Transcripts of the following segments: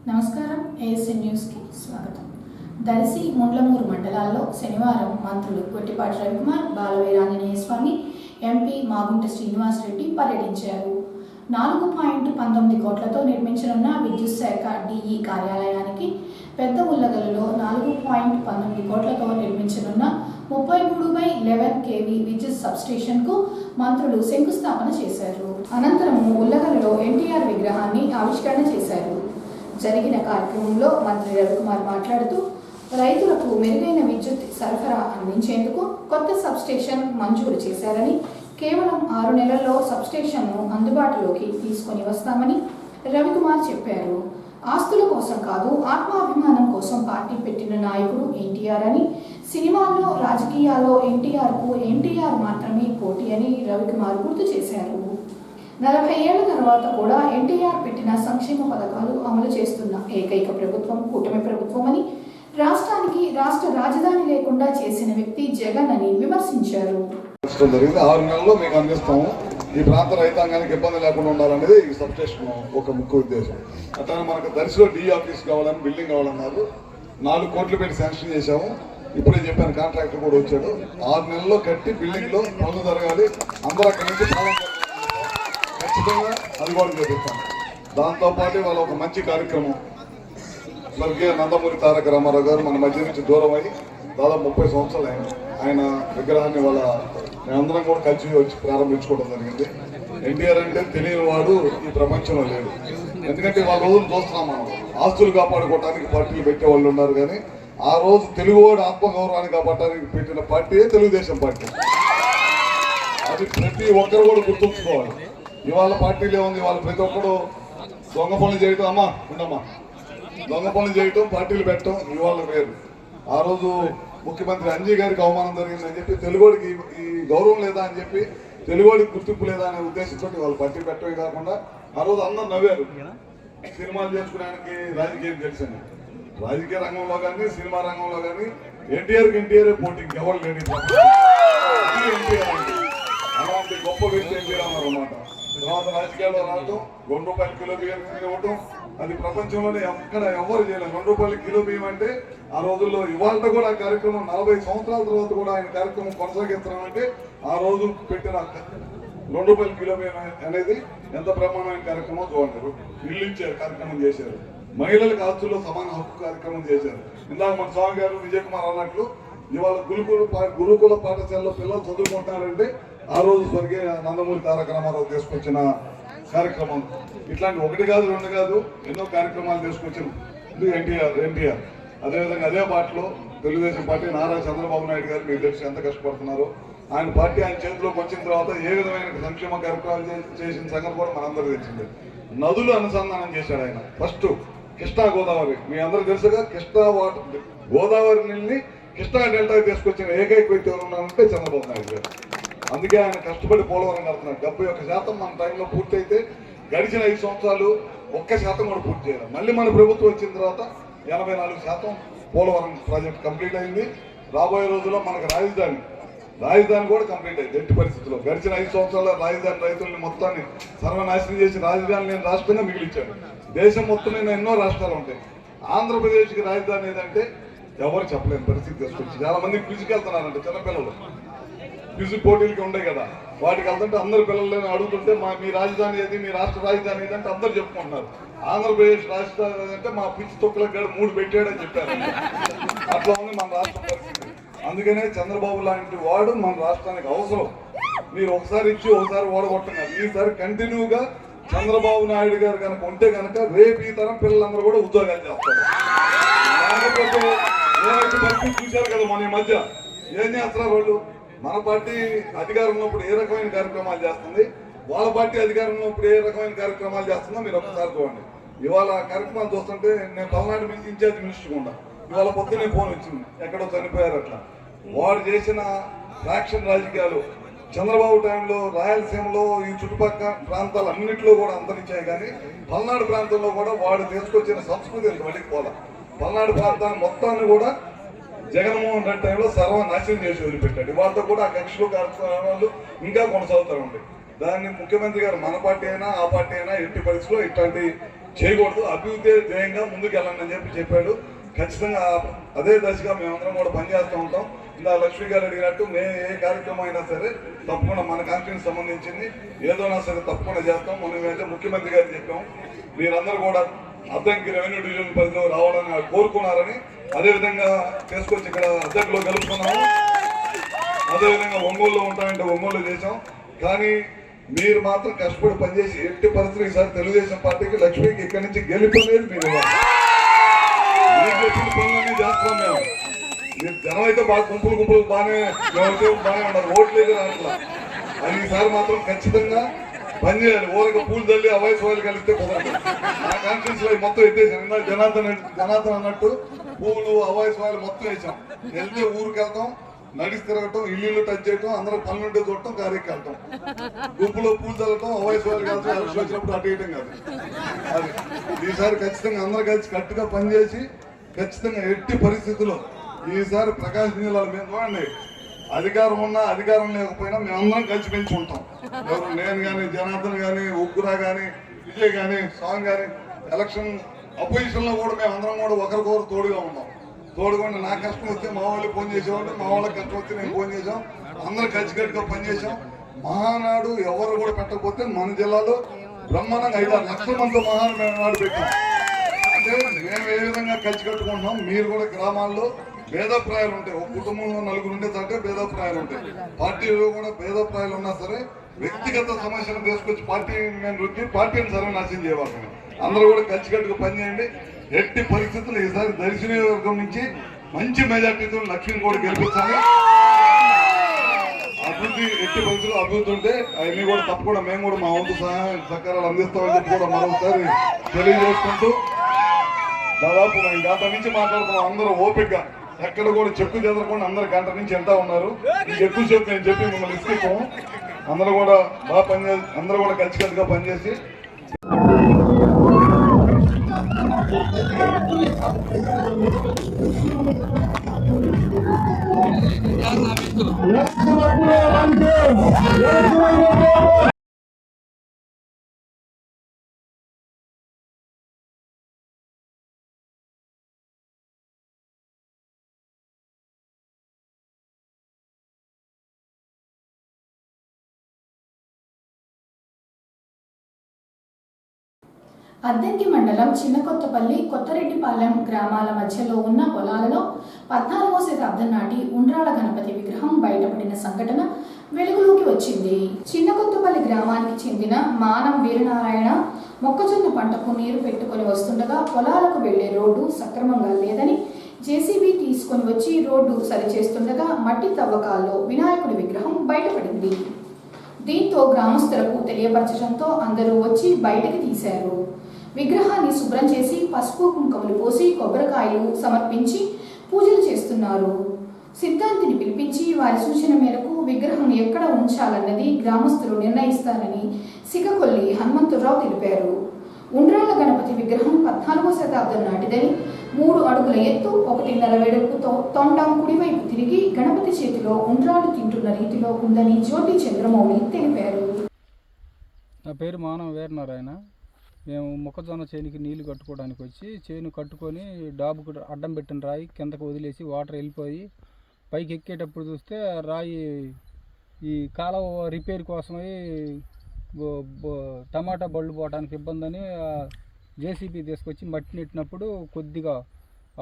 నమస్కారం. ఏఎస్ఎన్ న్యూస్కి స్వాగతం. దర్శి ముండ్లమూరు మండలాల్లో శనివారం మంత్రులు గొట్టిపాటి రవికుమార్, బాలవీరాంజనేయ స్వామి, ఎంపీ మాగుంట శ్రీనివాస్ రెడ్డి పర్యటించారు. 4.19 కోట్లతో నిర్మించనున్న విద్యుత్ శాఖ డిఈ కార్యాలయానికి, పెద్ద ఉల్లగలలో 4.19 కోట్లతో నిర్మించనున్న 33/11 kV విద్యుత్ సబ్స్టేషన్కు మంత్రులు శంకుస్థాపన చేశారు. అనంతరం ఉల్లగలలో ఎన్టీఆర్ విగ్రహాన్ని ఆవిష్కరణ చేశారు. జరిగిన కార్యక్రమంలో మంత్రి రవికుమార్ మాట్లాడుతూ, రైతులకు మెరుగైన విద్యుత్ సరఫరా అందించేందుకు కొత్త సబ్స్టేషన్ మంజూరు చేశారని, కేవలం 6 నెలల్లో సబ్స్టేషన్ను అందుబాటులోకి తీసుకొని వస్తామని రవికుమార్ చెప్పారు. ఆస్తుల కోసం కాదు, ఆత్మాభిమానం కోసం పార్టీ పెట్టిన నాయకుడు ఎన్టీఆర్ అని, సినిమాల్లో రాజకీయాల్లో ఎన్టీఆర్ మాత్రమే పోటీ అని రవికుమార్ గుర్తు చేశారు. 40 ఏళ్ల తర్వాత కూడా ఎన్టీఆర్ పెట్టిన సంక్షేమ పథకాలు అమలు చేస్తున్న ఏకైక ప్రభుత్వం కూటమి ప్రభుత్వం అని, రాష్ట్రానికి రాష్ట్ర రాజధాని లేకుండా చేసిన వ్యక్తి జగన్ అని విమర్శించారు. 6 నెలల్లో మీకు అందిస్తాము. ఈ ప్రాంత రైతాంగానికి ఇబ్బంది లేకుండా ఉండాలనేది ఈ సబ్స్టేషన్ ఒక ముఖ్య ఉద్దేశం. అట్లా మనకు దర్శిలో డి ఆఫీస్ కావాలని, బిల్డింగ్ కావాలన్నారు. 4 కోట్లు పెట్టి శాంక్షన్ చేశాము. ఇప్పుడే చెప్పాను, కాంట్రాక్టర్ కూడా వచ్చాడు. 6 నెలల్లో కట్టి బిల్డింగ్ లో పనులు జరగాలి. అందరూ అక్కడి నుంచి ఖచ్చితంగా అది కూడా చేపిస్తాం. దాంతోపాటు వాళ్ళ ఒక మంచి కార్యక్రమం, స్వర్గీయ నందమూరి తారక రామారావు గారు మన మధ్య నుంచి దూరం అయ్యి దాదాపు 30 సంవత్సరాలు ఆయన విగ్రహాన్ని మేమందరం కూడా కలిసి వచ్చి ప్రారంభించుకోవడం జరిగింది. ఎన్టీఆర్ అంటే తెలియని వాడు ఈ ప్రపంచంలో లేడు. ఎందుకంటే వాళ్ళ రోజులు చూస్తున్నాం మనం. ఆస్తులు కాపాడుకోవడానికి పార్టీలు పెట్టే వాళ్ళు ఉన్నారు, కానీ ఆ రోజు తెలుగువాడు ఆత్మగౌరవాన్ని కాపాడడానికి పెట్టిన పార్టీయే తెలుగుదేశం పార్టీ. అది ప్రతి ఒక్కరు కూడా గుర్తుంచుకోవాలి. ఇవాళ పార్టీలు ఏముంది, ఇవాళ ప్రతి ఒక్కరు దొంగ పనులు చేయటం, దొంగ పనులు చేయటం, పార్టీలు పెట్టడం ఇవాళ వేరు. ఆ రోజు ముఖ్యమంత్రి అంజీ గారికి అవమానం జరిగిందని చెప్పి, తెలుగుడికి ఈ గౌరవం లేదా అని చెప్పి, తెలుగుడికి గుర్తింపు లేదా అనే ఉద్దేశంతో వాళ్ళు పార్టీ పెట్టడమే కాకుండా ఆ రోజు అందరూ నవ్వారు. సినిమాలు చేసుకోవడానికి రాజకీయం తెలిసింది. రాజకీయ రంగంలో కానీ, సినిమా రంగంలో కానీ ఎన్టీఆర్ పోటీ ఎవరు లేని ఎన్టీఆర్ అంటే అలాంటి గొప్ప వ్యక్తి ఎన్టీ రామారావు అన్నమాట. తర్వాత రాజకీయాల్లో రావడం, ₹2 కిలో బియ్యం ఇవ్వటం, అది ప్రపంచంలోనే ఎక్కడ ఎవరు చేయలేదు. ₹2 కిలో బియ్యం అంటే ఆ రోజుల్లో. ఇవాళ కూడా ఆ కార్యక్రమం 40 సంవత్సరాల తర్వాత కూడా ఆయన కార్యక్రమం కొనసాగిస్తున్నాం అంటే ఆ రోజు పెట్టిన ₹2 కిలో బియ్యం అనేది ఎంత బ్రహ్మాండమైన కార్యక్రమం చూడండి. ఇల్లు ఇచ్చారు, కార్యక్రమం చేశారు. మహిళలకు ఆస్తుల్లో సమాన హక్కు కార్యక్రమం చేశారు. ఇందాక మన స్వామి గారు విజయ్ కుమార్ అన్నట్లు ఇవాళ గురుకుల పాఠశాలలో పిల్లలు చదువుకుంటున్నారంటే ఆ రోజు స్వర్గీయ నందమూరి తారక రామారావు తీసుకొచ్చిన కార్యక్రమం. ఇట్లాంటి 1 కాదు 2 కాదు ఎన్నో కార్యక్రమాలు తీసుకొచ్చిన ఎన్టీఆర్. అదేవిధంగా అదే పార్టీలో తెలుగుదేశం పార్టీ నారా చంద్రబాబు నాయుడు గారు మీకు తెలిసి ఎంత కష్టపడుతున్నారు. ఆయన పార్టీ ఆయన చేతిలోకి వచ్చిన తర్వాత ఏ విధమైన సంక్షేమ కార్యక్రమాలు చేసిన సంగతి కూడా మనందరూ తెలిసిందే. నదులు అనుసంధానం చేశాడు ఆయన. ఫస్ట్ కృష్ణా గోదావరి, మీ అందరూ తెలుసుగా, కృష్ణా వాటర్ గోదావరి నీళ్ళని కృష్ణా డెల్టా తీసుకొచ్చిన ఏకైక వ్యక్తి ఎవరు ఉన్నారంటే చంద్రబాబు నాయుడు గారు. అందుకే ఆయన కష్టపడి పోలవరం కడుతున్నారు. 71% మన టైంలో పూర్తి అయితే, గడిచిన 5 సంవత్సరాలు 1% కూడా పూర్తి చేయాలి. మళ్ళీ మన ప్రభుత్వం వచ్చిన తర్వాత 84% పోలవరం ప్రాజెక్ట్ కంప్లీట్ అయింది. రాబోయే రోజుల్లో మనకు రాజధాని కూడా కంప్లీట్ అయింది. ఎట్టి పరిస్థితుల్లో గడిచిన 5 సంవత్సరాల రాజధాని రైతుల్ని మొత్తాన్ని సర్వనాశనం చేసి రాజధాని లేని రాష్ట్రంగా మిగిలించాడు. దేశం మొత్తం మీద ఎన్నో రాష్ట్రాలు ఉంటాయి. ఆంధ్రప్రదేశ్కి రాజధాని ఏదంటే ఎవరు చెప్పలేని పరిస్థితి తీసుకొచ్చి చాలా మంది క్విజ్కి వెళ్తున్నారంటే, చిన్నపిల్లలు క్విజ్ పోటీలకి ఉంటాయి కదా, వాటికి వెళ్తుంటే అందరు పిల్లలని అడుగుతుంటే మీ రాజధాని ఏది, మీ రాష్ట్ర రాజధాని ఏదంటే అందరు చెప్పుకుంటున్నారు. ఆంధ్రప్రదేశ్ రాజధాని అంటే మా పిచ్చి తొక్కులకు 3 పెట్టాడని చెప్పారు. అట్లా ఉంది మన రాష్ట్రం పరిస్థితి. అందుకనే చంద్రబాబు లాంటి వాడు మన రాష్ట్రానికి అవసరం. మీరు ఒకసారి ఇచ్చి ఒకసారి ఓడగొట్టున్నారు. ఈసారి కంటిన్యూగా చంద్రబాబు నాయుడు గారు కనుక ఉంటే కనుక రేపు ఈ తరం పిల్లలందరూ కూడా ఉద్యోగాలు చేస్తారు. లేకపోతే పరిస్థితి చూశారు కదా మన ఈ మధ్య ఏం చేస్తున్నారు వాళ్ళు. మన పార్టీ అధికారంలో ఉన్నప్పుడు ఏ రకమైన కార్యక్రమాలు చేస్తుంది, వాళ్ళ పార్టీ అధికారంలో ఉన్నప్పుడు ఏ రకమైన కార్యక్రమాలు చేస్తుందో మీరు ఒకసారి చూడండి. ఇవాళ కార్యక్రమాలు చూస్తుంటే నేను పల్నాడు ఇన్ఛార్జ్ మినిస్టర్ ఉండా, ఇవాళ పొద్దునే ఫోన్ వచ్చింది, ఎక్కడో చనిపోయారు. అట్లా వాడు చేసిన ఫ్యాక్షన్ రాజకీయాలు చంద్రబాబు టైంలో రాయలసీమలో ఈ చుట్టుపక్కల ప్రాంతాలు అన్నింటిలో కూడా అంతరించాయి. కానీ పల్నాడు ప్రాంతంలో కూడా వాడు తీసుకొచ్చిన సంస్కృతి వడికి పోలా. పల్నాడు ప్రాంతాన్ని మొత్తాన్ని కూడా జగన్మోహన్ రెడ్డి టైంలో సర్వనాశనం చేసి వదిలిపెట్టాడు. వాళ్ళతో కూడా ఆ కక్షలు కార్యక్రమాలు ఇంకా కొనసాగుతూ ఉంటాయి. దాన్ని ముఖ్యమంత్రి గారు మన పార్టీ అయినా ఆ పార్టీ అయినా ఎట్టి పరిస్థితిలో ఇట్లాంటి చేయకూడదు, అభివృద్ధి ధ్యేయంగా ముందుకు వెళ్ళండి అని చెప్పాడు. ఖచ్చితంగా అదే దశగా మేమందరం కూడా పనిచేస్తూ ఉంటాం. ఇందా లక్ష్మీ గారు అడిగినట్టు మేము ఏ కార్యక్రమం అయినా సరే తప్పకుండా మన కాన్ఫరెన్స్ సంబంధించింది ఏదైనా సరే తప్పకుండా చేస్తాం. మనం అయితే ముఖ్యమంత్రి గారు చెప్పాం, మీరందరూ కూడా అద్దంకి రెవెన్యూ డివిజన్ పరిధిలో రావాలని కోరుకున్నారని, అదేవిధంగా తీసుకొచ్చి ఇక్కడ అద్దంకిలో కలుపుకున్నాము. అదేవిధంగా ఒంగోలులో ఉంటామంటే ఒంగోలు చేసాం. కానీ మీరు మాత్రం కష్టపడి పనిచేసి ఎట్టి పరిస్థితులు ఈసారి తెలుగుదేశం పార్టీకి లక్ష్మీకి ఇక్కడి నుంచి గెలిపనేది మీరు చెప్పిన పనులన్నీ చేస్తాం మేము. మీరు జనం అయితే బాగా గుంపులు బాగానే ఉన్నారు, ఓట్లు అయితే రావట్లా. అది ఈసారి మాత్రం ఖచ్చితంగా పనిచేయాలి. ఊరికి పూలు తల్లి అవాయిస్ వాళ్ళు కలిస్తే కుదరదు. నా కాన్ఫరెన్స్ లో మొత్తం ఎత్తేసాను. జనార్దన్ అన్నట్టు పూలు అవాయిస్ వాళ్ళు మొత్తం వేసాం. వెళ్తే ఊరికి వెళ్తాం, నడిచి తిరగటం, ఇల్లు టచ్ చేయటం, అందరూ పనులుంటే చూడటం, కార్యకి వెళ్తాం. గుంపులో పూలు చల్లటం, అవాయిస్ వాళ్ళు కలిసి ఎలక్షన్ వచ్చినప్పుడు అటు వేయటం కాదు. అది ఈసారి ఖచ్చితంగా అందరూ కలిసి కట్టుగా పనిచేసి ఖచ్చితంగా ఎట్టి పరిస్థితుల్లో ఈసారి ప్రకాశం జిల్లాలో మేము చూడండి, అధికారం ఉన్నా అధికారం లేకపోయినా మేమందరం కలిసి పెంచుకుంటాం. ఎవరు నేను కానీ, జనార్దన్ కానీ, ఉగ్గురా కానీ, విజయ్ కానీ, సాంగ్ కానీ, ఎలక్షన్ అపోజిషన్ లో కూడా మేమందరం కూడా ఒకరికొకరు తోడుగా ఉన్నాం. తోడుకుండా నా కష్టం వస్తే మా వాళ్ళు ఫోన్ చేసేవాళ్ళు, మా వాళ్ళకి కష్టం వస్తే నేను ఫోన్ చేసాం. అందరూ కలిసికట్టుగా పనిచేసాం. మహానాడు ఎవరు కూడా పెట్టకపోతే మన జిల్లాలో బ్రహ్మాండంగా 5-6 లక్షల మంది మహానాడు పెట్టాం. అంటే మేము ఏ విధంగా కలిసి కట్టుకుంటున్నాం, మీరు కూడా గ్రామాల్లో భేదాభిప్రాయాలు ఉంటాయి. ఒక కుటుంబంలో 4 ఉండే తంటే భేదాభిప్రాయాలు ఉంటాయి. పార్టీలో కూడా భేదాభిప్రాయాలు ఉన్నా సరే వ్యక్తిగత సమస్యలు తీసుకొచ్చి పార్టీని సర్వనాశనం చేయవాలి. అందరూ కూడా కలిసికట్టుగా పనిచేయండి. ఎట్టి పరిస్థితులు ఈసారి దర్శి నియోజకవర్గం నుంచి మంచి మెజార్టీతో లక్ష్మిని కూడా గెలిపించాలి. అభివృద్ధి ఎట్టి పరిస్థితుల్లో అభివృద్ధి ఉంటే అవన్నీ కూడా తప్పకుండా మేము కూడా మా వంతు సహాయ సహకారాలు అందిస్తామని చెప్పి కూడా మరొకసారి తెలియజేసుకుంటూ, దాదాపు మేము గంట నుంచి మాట్లాడుతున్నాం. అందరూ ఓపికగా ఎక్కడ కూడా చెక్కు చెదరకుండా అందరు గంట నుంచి ఎంత ఉన్నారు. ఎక్కువసేపు నేను చెప్పి మిమ్మల్ని ఇస్తాము. అందరూ కూడా బాగా పనిచేసి, అందరూ కూడా కలిసికట్టుగా పనిచేసి అద్దంకి మండలం చిన్నకొత్తపల్లి, కొత్తరెడ్డిపాలెం గ్రామాల మధ్యలో ఉన్న పొలాలలో 14వ శతాబ్దం నాటి ఉండ్రాళ్ళ గణపతి విగ్రహం బయటపడిన సంఘటన వెలుగులోకి వచ్చింది. చిన్నకొత్తపల్లి గ్రామానికి చెందిన మానం వీరనారాయణ మొక్కజొన్న పంటకు నీరు పెట్టుకుని వస్తుండగా పొలాలకు వెళ్లే రోడ్డు సక్రమంగా లేదని జేసీబీ తీసుకొని వచ్చి రోడ్డు సరిచేస్తుండగా మట్టి తవ్వకాల్లో వినాయకుడి విగ్రహం బయటపడింది. దీంతో గ్రామస్తులకు తెలియపరచడంతో అందరూ వచ్చి బయటకు తీశారు. విగ్రహాన్ని శుభ్రం చేసి పసుపు కుంకుమలు పోసి కొబ్బరికాయలు సమర్పించి పూజలు చేస్తున్నారు. సిద్ధాంతిని పిలిపించి వారి సూచన మేరకు విగ్రహం ఎక్కడ ఉంచాలన్నది గ్రామస్తులు నిర్ణయిస్తారని సిగకొల్లి హనుమంతరావు తెలిపారు. ఉండ్రాళ్ళ గణపతి విగ్రహం 14వ శతాబ్దం నాటిదని, 3 అడుగుల ఎత్తు, 1.5 వెడల్పుతో తొండం కుడివైపు తిరిగి గణపతి చేతిలో ఉండ్రాళ్ళు తింటున్న రీతిలో ఉందని జ్యోతి చంద్రమౌళి తెలిపారు. నా పేరు మానవ వీరనారాయణ. మేము మొక్కజొన్న చేనికి నీళ్లు కట్టుకోవడానికి వచ్చి చేను కట్టుకొని డాబుకు అడ్డం పెట్టిన రాయి కిందకు వదిలేసి వాటర్ వెళ్ళిపోయి పైకి ఎక్కేటప్పుడు చూస్తే రాయి ఈ కాలువ రిపేర్ కోసమై టమాటా బళ్ళు పోవడానికి ఇబ్బంది అని జేసీబీ తీసుకొచ్చి మట్టి నెట్టినప్పుడు కొద్దిగా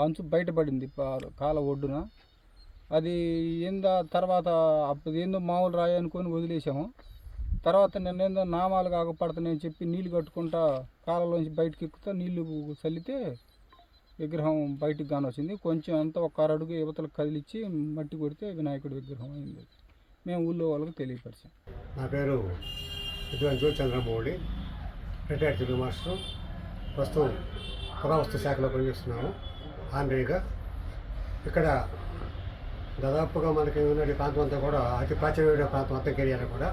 అంచు బయటపడింది కాలువ ఒడ్డున. అది ఏందో తర్వాత అప్పుడు ఏందో మామూలు రాయి అనుకొని వదిలేసాము. తర్వాత నిన్నేందో నామాలు కాకపడుతున్నాయని చెప్పి నీళ్ళు కట్టుకుంటా కాలంలోంచి బయటకు ఎక్కుతా నీళ్లు చల్లితే విగ్రహం బయటికి కానొచ్చింది. కొంచెం అంతా ఒక అడుగు యువతలకు కదిలిచ్చి మట్టి కొడితే వినాయకుడి విగ్రహం అయింది. మేము ఊళ్ళో వాళ్ళకి తెలియపరిచాం. నా పేరు జ్యోతి చంద్రమౌళి, రిటైర్డ్ తెలుగు మాస్టర్. ప్రస్తుతం పురావస్తు శాఖలో పనిచేస్తున్నాము ఆంధ్రీగా. ఇక్కడ దాదాపుగా మనకి ఉన్న ప్రాంతం అంతా కూడా అతి ప్రాచీనమైన ప్రాంతం అద్దంకి ఏరియాలో కూడా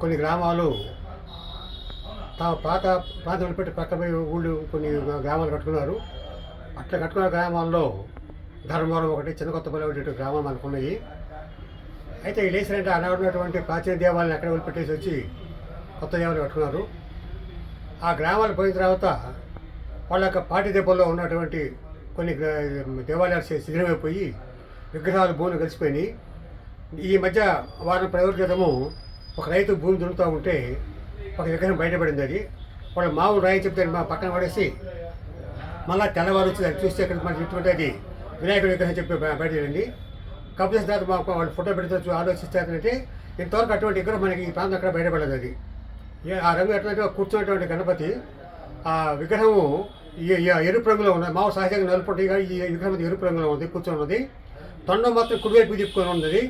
కొన్ని గ్రామాలు తాము పాత ప్రాంతం పెట్టి పక్కపై ఊళ్ళు కొన్ని గ్రామాలు కట్టుకున్నారు. అట్లా కట్టుకున్న గ్రామాల్లో ధర్మవరం ఒకటి, చిన్నకొత్తపల్లి ఒకటి గ్రామాలు మనకు ఉన్నాయి. అయితే ఈ లేసినంటే అక్కడ ఉన్నటువంటి ప్రాచీన దేవాలయాన్ని అక్కడ వదిలిపెట్టేసి వచ్చి కొత్త దేవాలయం కట్టుకున్నారు. ఆ గ్రామాలు పోయిన తర్వాత వాళ్ళ యొక్క పాటి దెబ్బల్లో ఉన్నటువంటి కొన్ని దేవాలయాలు శిథిలమైపోయి విగ్రహాలు భూములు కలిసిపోయినాయి. ఈ మధ్య వారం 10 రోజుల క్రితము ఒక రైతు భూమి దున్నుతూ ఉంటే ఒక విగ్రహం బయటపడింది. అది వాళ్ళ మామూలు రాయి చెప్తే మా పక్కన పడేసి మళ్ళీ తెల్లవారు వచ్చి అది చూస్తే ఇక్కడ మనకి ఇటువంటి అది వినాయకుడి విగ్రహం చెప్పి బయటపడింది. కంప్లీట్ తర్వాత మా వాళ్ళు ఫోటో పెడితే ఆలోచిస్తారంటే ఇంతవరకు అటువంటి విగ్రహం మనకి ఈ ప్రాంతం అక్కడ బయటపడదు. అది ఆ రంగు ఎట్లా కూర్చున్నటువంటి గణపతి ఆ విగ్రహము ఎరుపు రంగులో ఉన్నది. మామూలు సహజంగా నలుపుంటే ఈ విగ్రహం ఎరుపు రంగులో ఉంది, కూర్చొని ఉన్నది. తొండం మాత్రం కుడివైపు తిప్పుకొని ఉన్నది.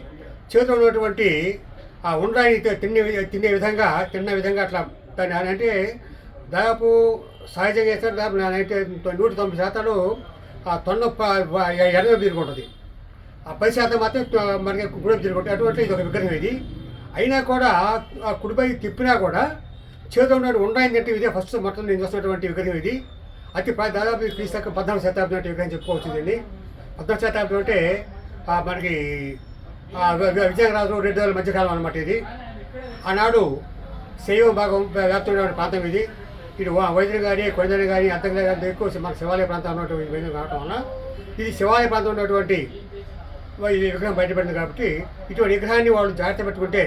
చేతిలో ఉన్నటువంటి ఆ ఉండ్రాయిని తిన్న విధంగా అట్లా దాన్ని అంటే దాదాపు సహజంగా వేస్తారు. దాదాపు 190% ఆ తొండం ఎడమ తిరుగుంటుంది, ఆ 10% మాత్రం మనకి కుడివైపు తిరుగుంటుంది. అటువంటి ఇది ఒక విగ్రహం. ఇది అయినా కూడా ఆ కుడివైపు తిప్పినా కూడా చేతిలో ఉన్న ఉండ్రాయిని తింటే ఇదే ఫస్ట్ మొత్తం నేను చూస్తున్నటువంటి విగ్రహం. ఇది దాదాపు క్రీస్తు 14వ శతాబ్దం నాటి విగ్రహం చెప్పుకోవచ్చు. దీన్ని 14వ శతాబ్దం అంటే మనకి విజయనగరాజు రెడ్డి మధ్యకాలం అనమాట. ఇది ఆనాడు శైవం భాగం వ్యాప్తమైన ప్రాంతం. ఇది ఇటు వైద్యులు కానీ కొండలు కానీ అర్థంగా కానీ ఎక్కువ మన శివాలయ ప్రాంతం ఉన్నటువంటి కావటం వల్ల ఇది శివాలయ ప్రాంతం ఉన్నటువంటి ఈ విగ్రహం బయటపడింది. కాబట్టి ఇటువంటి విగ్రహాన్ని వాళ్ళు జాగ్రత్త పెట్టుకుంటే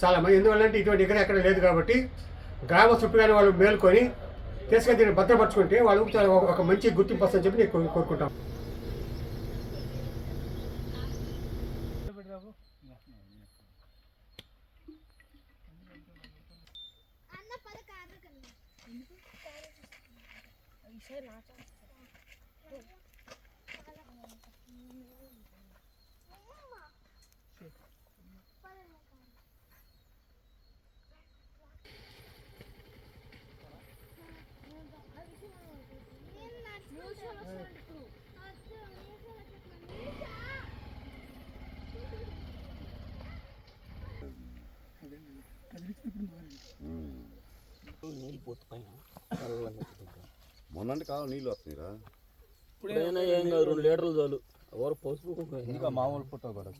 చాలా మంది. ఎందువల్లంటే ఇటువంటి విగ్రహం ఎక్కడ లేదు కాబట్టి గ్రామ చుట్టూగానే వాళ్ళు మేల్కొని తీసుకొని దీన్ని భద్రపరచుకుంటే వాళ్ళకి చాలా ఒక మంచి గుర్తింపు వస్తుందని చెప్పి నేను కోరుకుంటాం. మొన్నంటే కాలం నీళ్ళు వస్తున్నాయిరా. ఇప్పుడైనా ఏం కాదు, 2 లీటర్లు చాలు. ఎవరు పసుపు ఇంకా మామూలు పుట్ట కూడా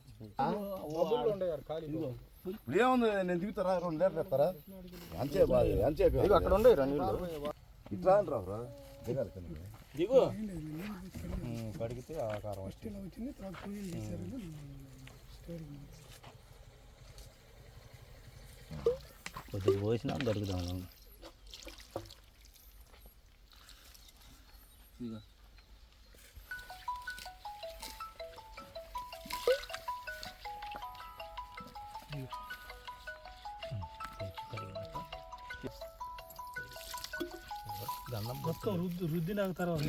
ఇదిగో ఏముంది, నేను దిగుతారా 2 లీటర్లు ఎత్తారా? అంతే బాగా అంతే అక్కడ ఉండే నీళ్ళు ఇట్లా అని రావురా దిగాలి దిగు. కడిగితే ఆకారం కొద్దిగా పోసినా దొరుకుతాను. రుద్దినాక తర్వాత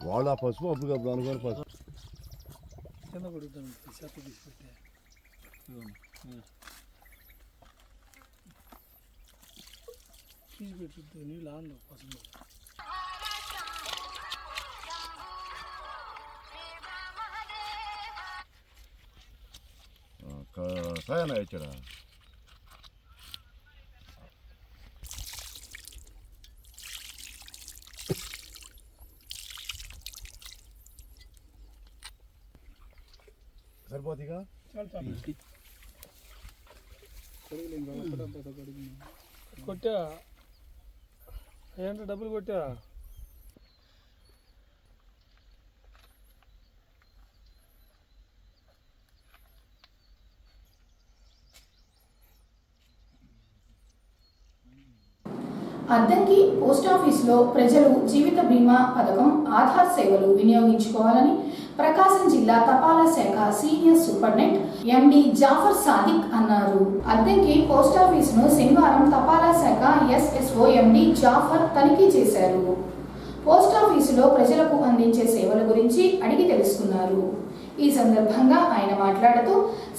వాళ్ళు ఆ పసుపు అప్పుడు అనుకోని పసుపు కింద కొడుతాను చెత్త తీసి పెట్టే తీసి పెట్టి నీళ్ళు ఆన్లో పసుపు సాయన ఇచ్చాడా? సరిపోతుందిగా కొట్టా ఏంటో డబ్బులు కొట్టా. అద్దంకి పోస్టాఫీసులో ప్రజలు జీవిత బీమా పథకం ఆధార్ సేవలు వినియోగించుకోవాలని ప్రకాశం జిల్లా తపాలా శాఖ సీనియర్ సూపరింటెండెంట్ ఎండి జాఫర్ సాదిక్ అన్నారు. అద్దంకి పోస్టాఫీసును శనివారం తపాలా శాఖ ఎస్ఎస్ఓ ఎండి జాఫర్ తనిఖీ చేశారు. పోస్టాఫీసులో ప్రజలకు అందించే సేవల గురించి అడిగి తెలుసుకున్నారు. ఈ సందర్భంగా ఆయన మాట్లాడుతూ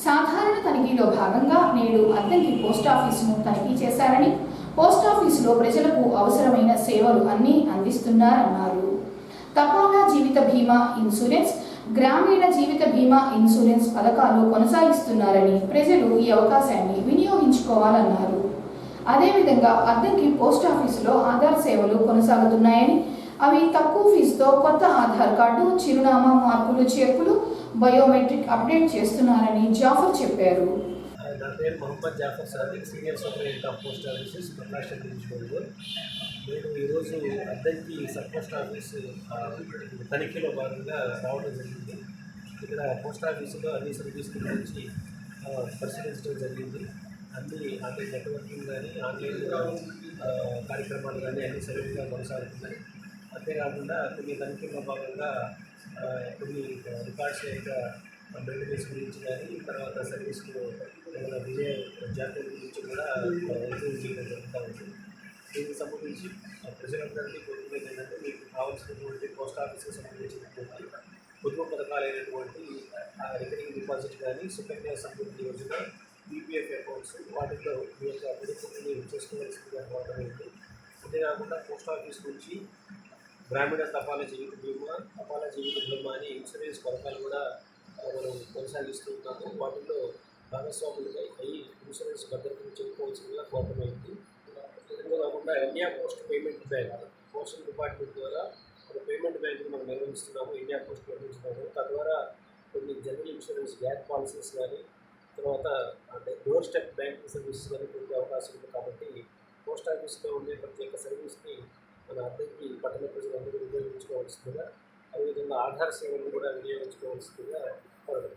సాధారణ తనిఖీలో భాగంగా నేడు అద్దంకి పోస్టాఫీసును తనిఖీ చేశారని, పోస్టాఫీసులో ప్రజలకు అవసరమైన సేవలు అన్నీ అందిస్తున్నారన్నారు. తపాలా జీవిత బీమా ఇన్సూరెన్స్, గ్రామీణ జీవిత బీమా ఇన్సూరెన్స్ పథకాలు కొనసాగిస్తున్నారని, ప్రజలు ఈ అవకాశాన్ని వినియోగించుకోవాలన్నారు. అదేవిధంగా అద్దంకి పోస్టాఫీసులో ఆధార్ సేవలు కొనసాగుతున్నాయని, అవి తక్కువ ఫీజుతో కొత్త ఆధార్ కార్డు, చిరునామా మార్పులు చేర్పులు, బయోమెట్రిక్ అప్డేట్ చేస్తున్నారని జాఫర్ చెప్పారు. పేరు Mohammed Jaffar Sadiq, senior superintendent of post offices, Prakasam division. నేను ఈరోజు అద్దంకి సబ్ పోస్ట్ ఆఫీస్ తనిఖీలో భాగంగా రావడం జరిగింది. ఇక్కడ పోస్ట్ ఆఫీసులో అన్ని సర్వీస్ గురించి పరిశీలించడం జరిగింది. అన్ని ఆన్లైన్ నెట్వర్కింగ్ కానీ ఆన్లైన్ కార్యక్రమాలు కానీ అన్ని సరిగ్గా కొనసాగుతున్నాయి. అంతేకాకుండా కొన్ని తనిఖీల్లో భాగంగా కొన్ని రికార్డ్స్ యొక్క మెయింటెనెన్స్ గురించి కానీ, తర్వాత సర్వీస్లో ఏమైనా డిలే జాప్యం గురించి కూడా ఎంక్వైరీ చేయడం జరుగుతూ ఉంది. దీనికి సంబంధించి ప్రజలందరికీ కోరుకునేది ఏంటంటే, మీకు కావాల్సినటువంటి పోస్ట్ ఆఫీస్కి సంబంధించినటువంటి పొదుపు పథకాలైనటువంటి రికరింగ్ డిపాజిట్ కానీ, సుకన్య సమృద్ధి యోజన, పీపీఎఫ్ అకౌంట్స్, వాటిల్లో మీ యొక్క పొదుపుని చేసుకోవాల్సిందిగా కోరడమైంది. అంతేకాకుండా పోస్ట్ ఆఫీస్ నుంచి గ్రామీణ తపాలా జీవిత బీమా, తపాలా జీవిత బీమా అని ఇన్సూరెన్స్ పథకాలు కూడా మనం కొనసాగిస్తూ ఉన్నాము. వాటిల్లో భాగస్వాములుగా అయ్యి ఇన్సూరెన్స్ భద్రతను చెప్పుకోవాల్సిందిగా కోరడమైంది. అంతేకాకుండా India post payment bank, postal department ద్వారా ఒక పేమెంట్ బ్యాంకును మనం నిర్వహిస్తున్నాము. ఇండియా పోస్ట్ పేమెంట్స్ బ్యాంక్ తద్వారా కొన్ని జనరల్ ఇన్సూరెన్స్ గ్యాప్ పాలసీస్ కానీ, తర్వాత అంటే డోర్ స్టెప్ బ్యాంకింగ్ సర్వీసెస్ కానీ పొందే అవకాశం ఉంది. కాబట్టి పోస్ట్ ఆఫీస్లో ఉండే ప్రత్యేక సర్వీస్ని మన అద్దెకి పట్టణ ప్రజలందరూ వినియోగించుకోవాల్సిందిగా, అదేవిధంగా ఆధార్ సేవలను కూడా వినియోగించుకోవాల్సిందిగా కోరడం.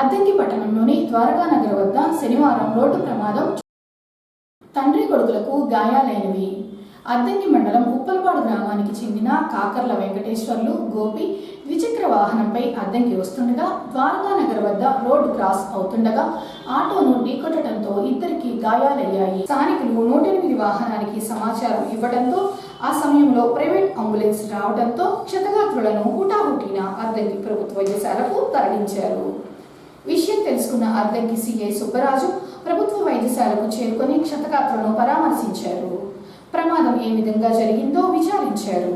అద్దంకి పట్టణంలోని ద్వారకానగర్ వద్ద శనివారం రోడ్డు ప్రమాదం, తండ్రి కొడుకులకు గాయాలైనవి. అద్దంకి మండలం ఉప్పలపాడు గ్రామానికి చెందిన కాకర్ల వెంకటేశ్వర్లు, గోపి ద్విచక్ర వాహనంపై అద్దంకి వస్తుండగా ద్వారకానగర్ వద్ద రోడ్డు క్రాస్ అవుతుండగా ఆటోను ఢీకొట్టడంతో ఇద్దరికి గాయాలయ్యాయి. స్థానికులు 108 వాహనానికి సమాచారం ఇవ్వడంతో ఆ సమయంలో ప్రైవేట్ అంబులెన్స్ రావడంతో క్షతగాత్రులను హుటాహుటిన అద్దంకి ప్రభుత్వ వైద్యశాలకు తరలించారు. విషయం తెలుసుకున్న అద్దంకి సిఐ సుబ్బరాజు ప్రభుత్వ వైద్యశాలకు చేరుకొని క్షతగాత్రులను పరామర్శించారు. ప్రమాదం ఏ విధంగా జరిగిందో విచారించారు.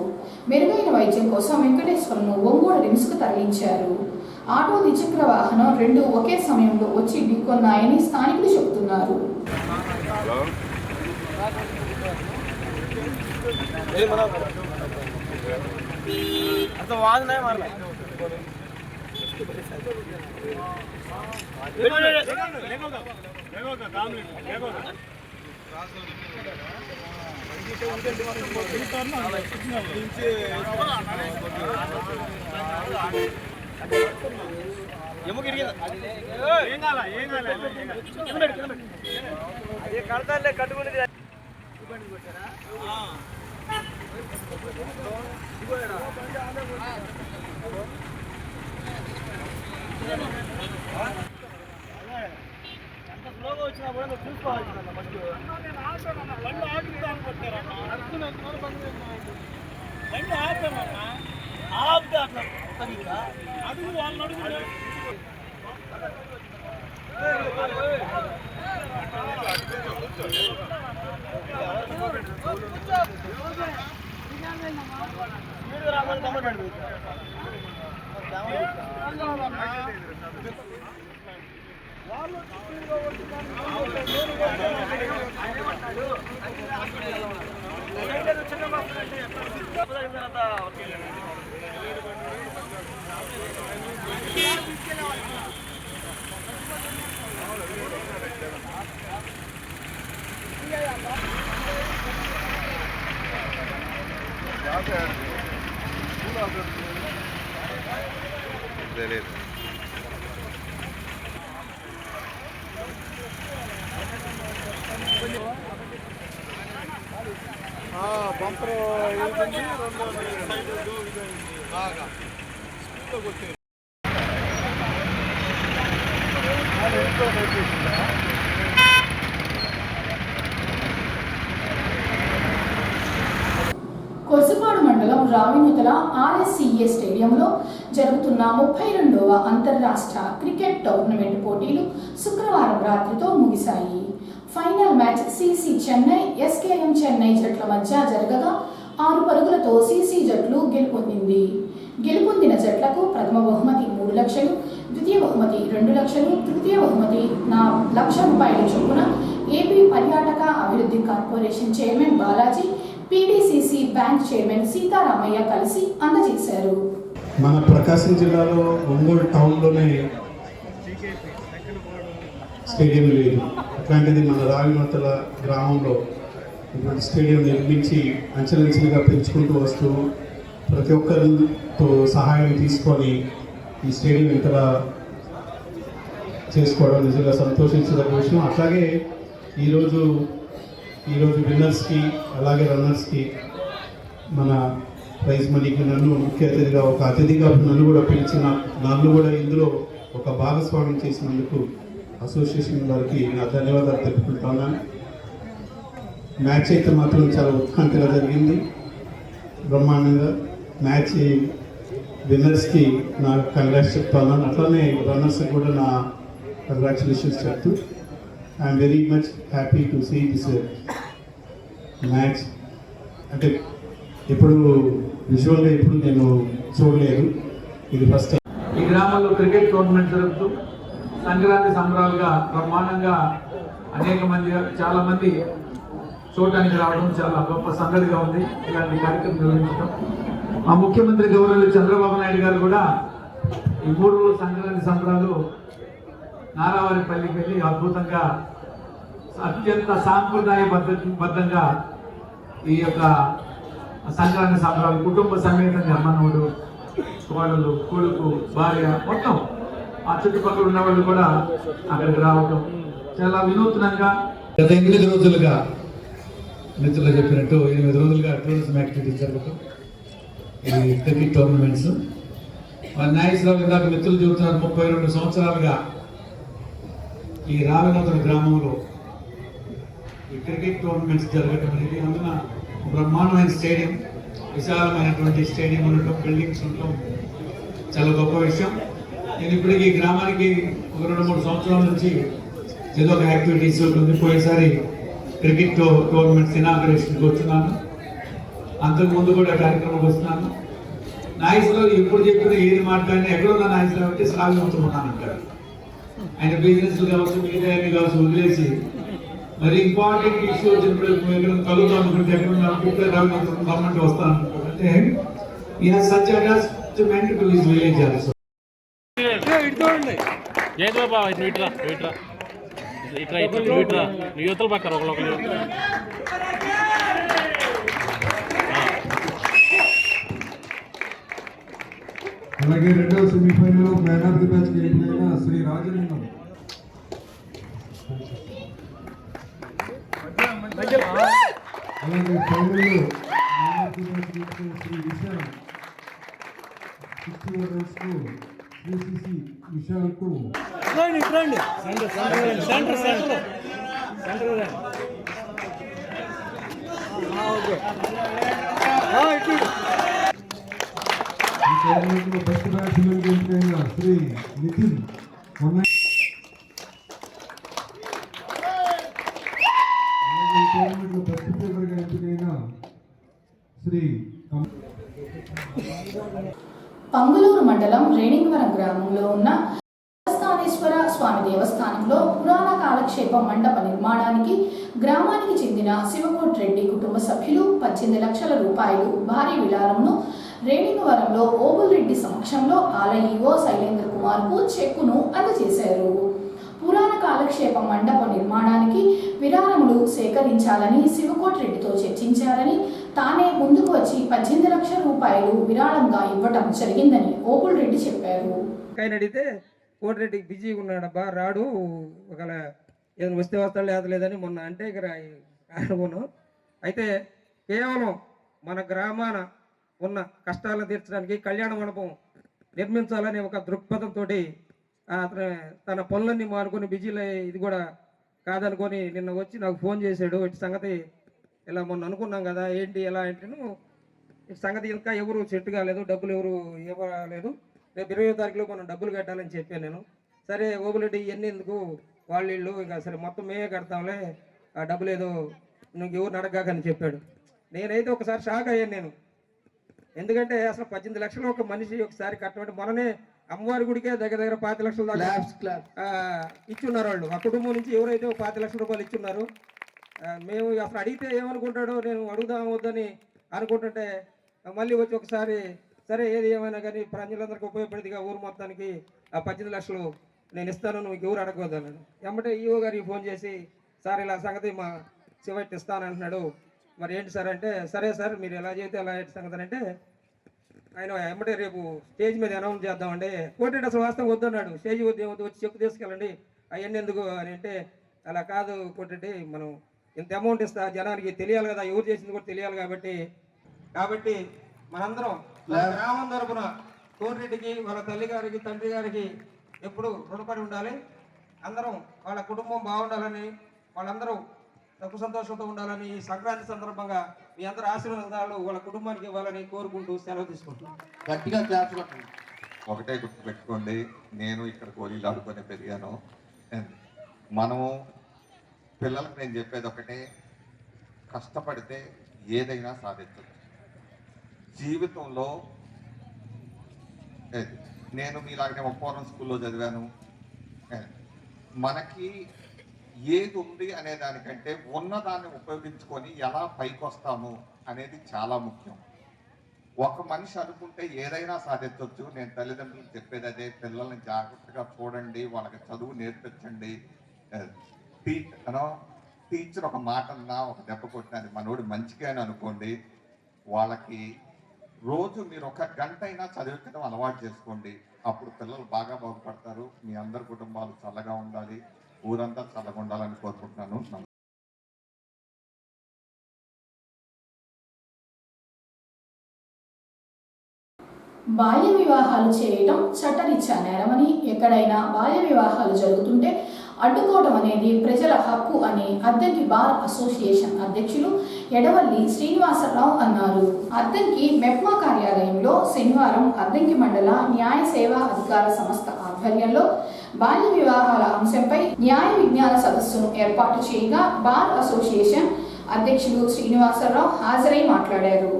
మెరుగైన వైద్యం కోసం వెంకటేశ్వర్ను ఒంగోలు రిమ్స్కు తరలించారు. ఆటో, ద్విచక్ర వాహనం రెండు ఒకే సమయంలో వచ్చి ఢీకొన్నాయని స్థానికులు చెబుతున్నారు. కొసపాడు మండలం రావినుతల ఆర్ఎస్సీఏ స్టేడియంలో జరుగుతున్న 32వ అంతర్రాష్ట్ర క్రికెట్ టోర్నమెంట్ పోటీలు శుక్రవారం రాత్రితో ముగిశాయి. Final match CC Chennai, SKM Chennai జట్ల మధ్య జరగగా 6 పరుగులతో సిసి జట్లు గెలుపొందిన జట్లకు ప్రథమ బహుమతి 3 లక్షలు, ద్వితీయ బహుమతి 2 లక్షలు, తృతీయ బహుమతి 4 లక్షల రూపాయల చొప్పున ఏపీ పర్యాటక అభివృద్ధి corporation chairman Balaji, PDCC bank chairman Sitaramaiah కలిసి అందజేశారు. మన ప్రకాశం జిల్లాలో ఒంగోలు టౌన్లోనే స్టేడియం లేదు. అట్లాంటిది మన రావిమతల గ్రామంలో ఇటువంటి స్టేడియం నిర్మించి అంచెలంచెలుగా పెంచుకుంటూ వస్తూ ప్రతి ఒక్కరితో సహాయం తీసుకొని ఈ స్టేడియం ఇంతలా చేసుకోవడం నిజంగా సంతోషించదగ్గ విషయం. అట్లాగే ఈరోజు విన్నర్స్కి అలాగే రన్నర్స్కి మన ప్రైజ్ మనీకి నన్ను ముఖ్య అతిథిగా నన్ను కూడా పిలిచిన నన్ను కూడా ఇందులో ఒక భాగస్వామ్యం చేసినందుకు అసోసియేషన్ వారికి నా ధన్యవాదాలు తెలుపుకుంటున్నాను. మ్యాచ్ అయితే మాత్రం చాలా ఉత్కంఠగా జరిగింది, బ్రహ్మాండంగా. మ్యాచ్ విన్నర్స్కి నా కంగ్రాట్స్ చెప్తున్నాను, అట్లానే రన్నర్స్కి కూడా నా కంగ్రాచులేషన్స్ చెప్తూ I'm very much happy to see this match. అంటే ఇప్పుడు విజువల్గా ఇప్పుడు నేను చూడలేదు, ఇది ఫస్ట్ టైం. ఈ గ్రామంలో క్రికెట్ టోర్నమెంట్ జరుగుతూ సంక్రాంతి సంబరాలుగా బ్రహ్మాండంగా చాలా మంది చూడటానికి రావడం చాలా గొప్ప సందడిగా ఉంది. ఇలాంటి కార్యక్రమం నిర్వహించడం మా ముఖ్యమంత్రి గౌరవులు చంద్రబాబు నాయుడు గారు కూడా ఈ 3 రోజుల సంక్రాంతి సంబరాలు నారావారిపల్లికి వెళ్ళి అద్భుతంగా అత్యంత సాంప్రదాయబద్ధంగా ఈ యొక్క సంక్రాంతి సంబరాలు కుటుంబ సమేతంగా మనవుడు, కోడలు, కొడుకు, భార్య మొత్తం ఆ చుట్టుపక్కల ఉన్న వాళ్ళు కూడా అక్కడికి రావటం చాలా వినూత్నంగా. గత 8 రోజులుగా మిత్రులు చెప్పినట్టు 8 రోజులుగా టూరిజం యాక్టివిటీస్ జరుగుతాం. ఇది క్రికెట్ టోర్నమెంట్స్. మరి నాగేశ్వరరావు ఇందాక మిత్రులు చెబుతున్నారు 32 సంవత్సరాలుగా ఈ రావినూతన గ్రామంలో ఈ క్రికెట్ టోర్నమెంట్స్ జరగటం అనేది, అందున బ్రహ్మాండమైన స్టేడియం, విశాలమైనటువంటి స్టేడియం ఉండటం, బిల్డింగ్స్ ఉండటం చాలా గొప్ప విషయం. నేను ఇప్పటికీ ఈ గ్రామానికి ఒక 2-3 సంవత్సరాల నుంచి ఏదో ఒక యాక్టివిటీస్ ఉంటుంది. పోయేసారి క్రికెట్ టోర్నమెంట్స్ ఇనాగరేషన్కి వచ్చినాను, అంతకుముందు కూడా కార్యక్రమానికి వస్తున్నాను. నాగేశ్వరరావు ఎప్పుడు చెప్పినా ఏది మాట్లాడినా ఎక్కడున్నా నాగేశ్వరరావు అంటే సాగుతూ ఉన్నానంటారు. ఆయన బిజినెస్లు కావచ్చు, మిగతా కావచ్చు వదిలేసి మరి ఇంపార్టెంట్ ఇష్యూ వచ్చినప్పుడు ఎక్కడ కలుగుతాం అనుకుంటే ఎక్కడున్నా గవర్నమెంట్ వస్తాను అనుకుంటారు. అంటే ఈ has such attachment to his village also. యువతలు పక్కన ఒకళ్ళు అలాగే రెండవ semifinal man of the match గెలిచిన శ్రీ రాజలింగం, అలాగే ఫైనల్లో మ్యాన్ ఆఫ్ ది మ్యాచ్ గెలిచిన శ్రీ విశాల్ 61 రన్స్కు శ్రీసిసి విశాల్కు ఈ టోర్నమెంట్లో బెస్ట్ బ్యాట్స్మెన్ గెలిచిన శ్రీ నితిన్ ఈ టోర్నమెంట్లో బెస్ట్ ఫీల్డర్గా ఎంపికైన శ్రీ పంగులూరు మండలం రేణింగవరం గ్రామంలో ఉన్న స్థానేశ్వర స్వామి దేవస్థానంలో పురాణ కాలక్షేప మండప నిర్మాణానికి గ్రామానికి చెందిన శివకోట్ రెడ్డి కుటుంబ సభ్యులు 18 లక్షల రూపాయలు భారీ విరాళమును రేణింగవరంలో ఓబుల్ రెడ్డి సమక్షంలో ఆలయ ఈవో శైలేంద్ర కుమార్కు చెక్కును అందజేశారు. పురాణ కాలక్షేప మండప నిర్మాణానికి విరాళములు సేకరించాలని శివకోట్ రెడ్డితో చర్చించారని, తానే ముందుకు వచ్చి 18 లక్షల రూపాయలు విరాళంగా ఇవ్వటం జరిగిందని ఓబుల్ రెడ్డి చెప్పారు. అడిగితే కోటిరెడ్డికి బిజీగా ఉన్నాడబ్బా, రాడు, ఒకవేళ ఏదైనా వస్తే వస్తాడు లేదా లేదని మొన్న అంటే ఇక్కడ అనుకున్నాం. అయితే కేవలం మన గ్రామాన ఉన్న కష్టాలను తీర్చడానికి కళ్యాణ మండపం నిర్మించాలనే ఒక దృక్పథంతో తన పనులన్నీ మానుకొని బిజీలో ఇది కూడా కాదనుకొని నిన్న వచ్చి నాకు ఫోన్ చేశాడు. ఇటు సంగతి ఇలా మొన్న అనుకున్నాం కదా, ఏంటి ఎలా అంటేను ఇటు సంగతి ఇంకా ఎవరు సెట్ కాలేదు, డబ్బులు ఎవరు ఇవ్వలేదు, రేపు 20వ తారీఖులో మనం డబ్బులు కట్టాలని చెప్పాను నేను. సరే ఓబులెడ్డి ఇవన్నీ ఎందుకు, వాళ్ళు ఇంకా సరే మొత్తం మేమే కడతాంలే, ఆ డబ్బులు ఏదో నువ్వు ఎవరు అడగాకని చెప్పాడు. నేనైతే ఒకసారి షాక్ అయ్యాను నేను, ఎందుకంటే అసలు 18 లక్షలు ఒక మనిషి ఒకసారి కట్టమంటే మొన్ననే అమ్మవారి గుడికే దగ్గర దగ్గర 5 లక్షల దాకా ఇచ్చున్నారు వాళ్ళు. ఆ కుటుంబం నుంచి ఎవరైతే 5 లక్షల రూపాయలు ఇచ్చున్నారు. మేము అసలు అడిగితే ఏమనుకుంటాడో నేను అడుగుదాం వద్దని అనుకుంటుంటే మళ్ళీ వచ్చి ఒకసారి సరే ఏది ఏమైనా కానీ ప్రజలందరికీ ఉపయోగపడేదిగా ఊరు మొత్తానికి ఆ 18 లక్షలు నేను ఇస్తాను, నువ్వు ఎవరు అడగవద్దన్నాడు. ఎమ్మటే ఈఓ గారికి ఫోన్ చేసి సార్ ఇలా సంగతి మా శివట్టి ఇస్తానంటున్నాడు, మరి ఏంటి సార్ అంటే, సరే సార్ మీరు ఎలా చేస్తే ఎలా ఏంటి సంగతి అంటే ఆయన ఎమ్మటే రేపు స్టేజ్ మీద అనౌన్స్ చేద్దామండి. కోటేటి అసలు వాస్తవం వద్దన్నాడు. స్టేజ్ వద్దు వచ్చి చెక్కు తీసుకెళ్ళండి అవన్నీ ఎందుకు అని అంటే, అలా కాదు కోటేటి, మనం ఇంత అమౌంట్ ఇస్తా జనానికి తెలియాలి కదా, ఎవరు చేసింది కూడా తెలియాలి కాబట్టి మనందరం గ్రామం తరపున కోటిరెడ్డికి వాళ్ళ తల్లి గారికి తండ్రి గారికి ఎప్పుడు రుణపడి ఉండాలి. అందరం వాళ్ళ కుటుంబం బాగుండాలని, వాళ్ళందరూ సుఖ సంతోషంతో ఉండాలని ఈ సంక్రాంతి సందర్భంగా మీ అందరూ ఆశీర్వాదాలు వాళ్ళ కుటుంబానికి ఇవ్వాలని కోరుకుంటూ సెలవు తీసుకుంటున్నాం. గట్టిగా క్లాస్ కొట్టండి. ఒకటే గుర్తుపెట్టుకోండి, నేను ఇక్కడ గోళీలు ఆడుకొని పెరిగాను. మనము పిల్లలకు నేను చెప్పేది ఒకటే, కష్టపడితే ఏదైనా సాధించవచ్చు జీవితంలో. నేను మీలాగనే ముప్పవరం స్కూల్లో చదివాను. మనకి ఏది ఉంది అనే దానికంటే ఉన్నదాన్ని ఉపయోగించుకొని ఎలా పైకి వస్తాము అనేది చాలా ముఖ్యం. ఒక మనిషి అనుకుంటే ఏదైనా సాధించవచ్చు. నేను తల్లిదండ్రులకు చెప్పేది అదే, పిల్లల్ని జాగ్రత్తగా చూడండి, వాళ్ళకి చదువు నేర్పించండి. టీచర్ ఒక మాట అన్నా ఒక దెబ్బ కొట్టినా అది మనోడు మంచిగా అని అనుకోండి. వాళ్ళకి రోజు మీరు 1 గంట అయినా చదివించడం అలవాటు చేసుకోండి. అప్పుడు పిల్లలు బాగా బాగుపడతారు. మీ అందరి కుటుంబాలు చల్లగా ఉండాలి, ఊరంతా చల్లగా ఉండాలని కోరుకుంటున్నాను. బాల్య వివాహాలు చేయటం చట్టరీత్యా నేరమని, ఎక్కడైనా బాల్య వివాహాలు జరుగుతుంటే అడ్డుకోవడం అనేది ప్రజల హక్కు అని అద్దంకి బార్ అసోసియేషన్ అధ్యక్షులు ఎడవల్లి శ్రీనివాసరావు అన్నారు. అద్దంకి మెప్మా కార్యాలయంలో శనివారం అద్దంకి మండల న్యాయ సేవా అధికార సంస్థ ఆధ్వర్యంలో బాల్య వివాహాల అంశంపై న్యాయ విజ్ఞాన సదస్సును ఏర్పాటు చేయగా బార్ అసోసియేషన్ అధ్యక్షులు శ్రీనివాసరావు హాజరై మాట్లాడారు.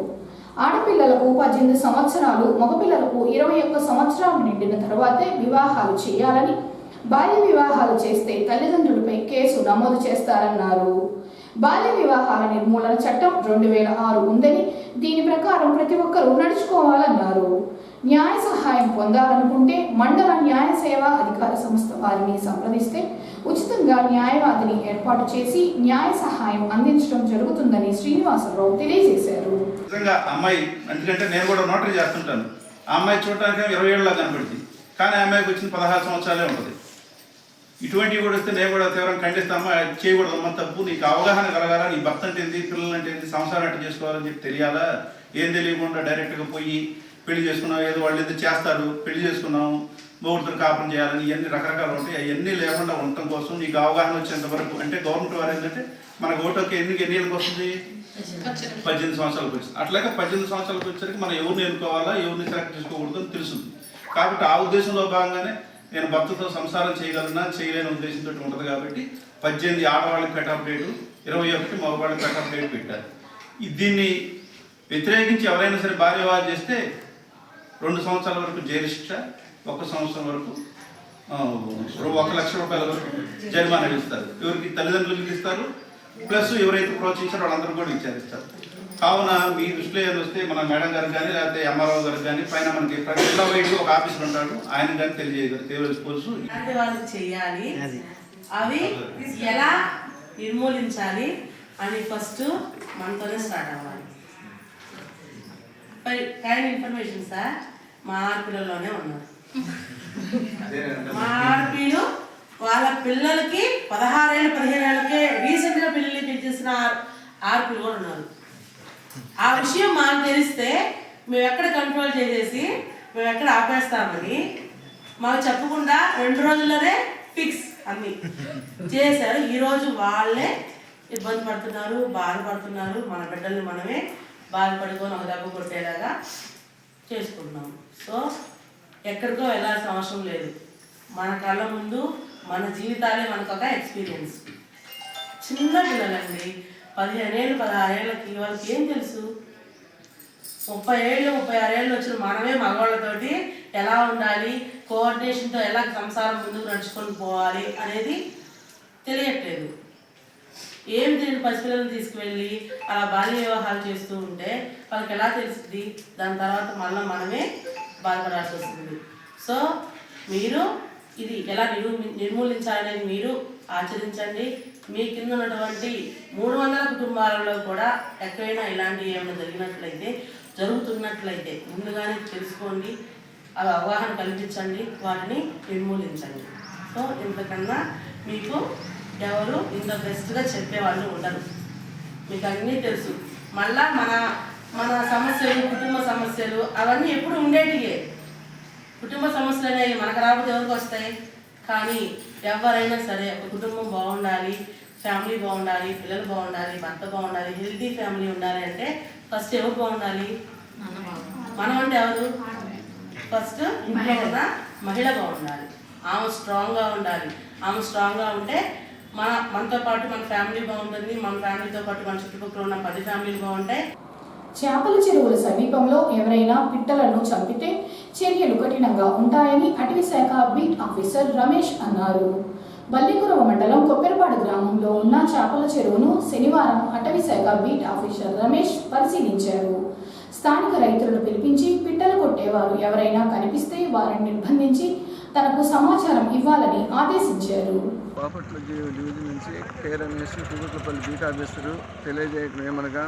ఆడపిల్లలకు 18 సంవత్సరాలు, మగపిల్లలకు 21 సంవత్సరాలు నిండిన తర్వాతే వివాహాలు చేయాలని, బాల్య వివాహాలు చేస్తే తల్లిదండ్రులపై కేసు నమోదు చేస్తారన్నారు. బాల్య వివాహాల నిర్మూలన చట్టం 2006 ఉందని, దీని ప్రకారం ప్రతి ఒక్కరూ నడుచుకోవాలన్నారు. న్యాయ సహాయం పొందాలనుకుంటే మండల న్యాయ సేవా అధికార సంస్థ వారిని సంప్రదిస్తే ఉచితంగా న్యాయవాదిని ఏర్పాటు చేసి న్యాయ సహాయం అందించడం జరుగుతుందని శ్రీనివాసరావు తెలియజేశారు. అమ్మాయి ఎందుకంటే నేను కూడా నోటరీ చేస్తుంటాను. ఆ అమ్మాయి చూడటానికి 20 ఏళ్ళ కనపడుతుంది, కానీ ఆ అమ్మాయికి వచ్చిన 16 సంవత్సరాలే ఉంటుంది. ఇటువంటివి కూడా వస్తే నేను కూడా తీవ్రంగా ఖండిస్తామా, చేయకూడదు అమ్మ తప్పు. నీకు అవగాహన కలగాలా, నీ భర్త అంటే ఏంటి, పిల్లలు అంటే ఏంటి, సంసారం అంటే చేసుకోవాలని చెప్పి తెలియాలా. ఏం తెలియకుండా డైరెక్ట్గా పోయి పెళ్లి చేసుకున్నాం, ఏదో వాళ్ళు ఏదో చేస్తారు, పెళ్లి చేసుకున్నాము, మూడుతో కాపురం చేయాలని ఇవన్నీ రకరకాలు ఉంటాయి. అవన్నీ లేకుండా ఉండటం కోసం నీకు అవగాహన వచ్చేంత వరకు, అంటే గవర్నమెంట్ వారు ఏంటంటే మనకు ఓటుకి ఎన్ని ఏళ్ళకి వస్తుంది, 18 సంవత్సరాలకు వచ్చింది. అట్లాగే 18 సంవత్సరాలకు వచ్చేసరికి మనం ఎవరిని ఎన్నుకోవాలా, ఎవరిని సెలెక్ట్ చేసుకోకూడదు అని తెలుస్తుంది. కాబట్టి ఆ ఉద్దేశంలో భాగంగానే నేను భర్తతో సంసారం చేయగలనా చేయలేని ఉద్దేశంతో ఉంటుంది. కాబట్టి 18 ఆడవాళ్ళకి కటాఫ్ డేటు, 21 మగవాళ్ళకి కటాఫ్ డేట్ పెట్టారు. దీన్ని వ్యతిరేకించి ఎవరైనా సరే భార్య వివాహం చేస్తే 2 సంవత్సరాల వరకు జైలు శిక్ష, 1 సంవత్సరం వరకు 1 లక్ష రూపాయల వరకు జరిమానా ఇస్తారు. ఎవరికి తల్లిదండ్రులకు ఇస్తారు, ప్లస్ ఎవరైతే ప్రోత్సహించారో వాళ్ళందరూ కూడా విచారిస్తారు. కావున మీ దృష్టిలో ఏదో వస్తే మన మేడం గారికి కానీ లేకపోతే ఎంఆర్ఓ గారికి కానీ పైన మనకి జిల్లా వైడ్ ఒక ఆఫీసర్ ఉంటాడు, ఆయన కానీ తెలియజేయగలరు. వాళ్ళు చేయాలి, అవి ఎలా నిర్మూలించాలి అని ఫస్ట్ మనతోనే స్టార్ట్ అవ్వాలి. కైండ్ ఇన్ఫర్మేషన్ సార్ మా ఆడపిల్లలోనే ఉన్నారు. మా ఆడపిల్లలు వాళ్ళ పిల్లలకి 16 ఏళ్ళు 15 ఏళ్ళకే రీసెంట్గా పిల్లల్ని పెంచేసిన ఆడపిల్లలు కూడా ఉన్నారు. ఆ విషయం మాకు తెలిస్తే మేము ఎక్కడ కంట్రోల్ చేసేసి మేము ఎక్కడ ఆపేస్తామని మాకు చెప్పకుండా 2 రోజుల్లోనే ఫిక్స్ అన్నీ చేశారు. ఈరోజు వాళ్ళే ఇబ్బంది పడుతున్నారు, బాధపడుతున్నారు. మన బిడ్డల్ని మనమే బాధపడుకొని ఒక దెబ్బ కొట్టేలాగా చేసుకుంటున్నాము. సో ఎక్కడికో వెళ్ళాల్సిన అవసరం లేదు. మన కళ్ళ ముందు మన జీవితాలే మనకు ఒక ఎక్స్పీరియన్స్. చిన్న పిల్లలండి, 15 ఏళ్ళు 16 ఏళ్ళకి వాళ్ళకి ఏం తెలుసు? 30 ఏళ్ళు 36 ఏళ్ళు వచ్చిన మనమే మగవాళ్ళతోటి ఎలా ఉండాలి, కోఆర్డినేషన్తో ఎలా సంసారం ముందుకు నడుచుకొని పోవాలి అనేది తెలియట్లేదు. ఏం తెలియని పసిపిల్లలను తీసుకువెళ్ళి అలా బాల్య వివాహాలు చేస్తూ ఉంటే వాళ్ళకి ఎలా తెలుస్తుంది? దాని తర్వాత మళ్ళీ మనమే బాధపడాల్సి వస్తుంది. సో మీరు ఇది ఎలా నిర్మూలించాలనేది మీరు ఆచరించండి. మీ కింద ఉన్నటువంటి 300 కుటుంబాలలో కూడా ఎక్కడైనా ఇలాంటివి ఏమైనా జరుగుతున్నట్లయితే ముందుగానే తెలుసుకోండి, అవి అవగాహన కల్పించండి, వాటిని నిర్మూలించండి. సో ఇంతకన్నా మీకు ఎవరు ఇంత బెస్ట్గా చెప్పేవాళ్ళు ఉండరు. మీకు అన్నీ తెలుసు. మళ్ళా మన సమస్యలు, కుటుంబ సమస్యలు అవన్నీ ఎప్పుడు ఉండేటివే. కుటుంబ సమస్యలు అనేవి మనకు రాకపోతే ఎవరికి వస్తాయి? కానీ ఎవరైనా సరే ఒక కుటుంబం బాగుండాలి, ఫ్యామిలీ బాగుండాలి, పిల్లలు బాగుండాలి, భర్త బాగుండాలి, హెల్తీ ఫ్యామిలీ ఉండాలి అంటే ఫస్ట్ ఎవరు బాగుండాలి? మనం అంటే ఎవరు? ఫస్ట్ ఇంట్లో ఉన్న మహిళ బాగుండాలి. ఆమె స్ట్రాంగ్గా ఉండాలి. ఆమె స్ట్రాంగ్గా ఉంటే మనతో పాటు మన ఫ్యామిలీ బాగుంటుంది. మన ఫ్యామిలీతో పాటు మన చుట్టుపక్కల ఉన్న 10 ఫ్యామిలీలు బాగుంటాయి. చేపల చెరువుల సమీపంలో ఎవరైనా పిట్టలను చంపితే చర్యలు కఠినంగా ఉంటాయని అటవీ శాఖ బీట్ ఆఫీసర్ రమేష్ అన్నారు. బల్లికురవ మండలం కొప్పెరపాడు గ్రామంలో ఉన్న చేపల చెరువును శనివారం అటవీ శాఖ బీట్ ఆఫీసర్ రమేష్ పరిశీలించారు. స్థానిక రైతులను పిలిపించి పిట్టలు కొట్టేవారు ఎవరైనా కనిపిస్తే వారిని నిర్బంధించి తనకు సమాచారం ఇవ్వాలని ఆదేశించారు. బాపట్ల డివిజన్ నుంచి కే రమేష్ కుదుట్లపల్లి బీట్ ఆఫీసరు తెలియజేయడం ఏమనగా,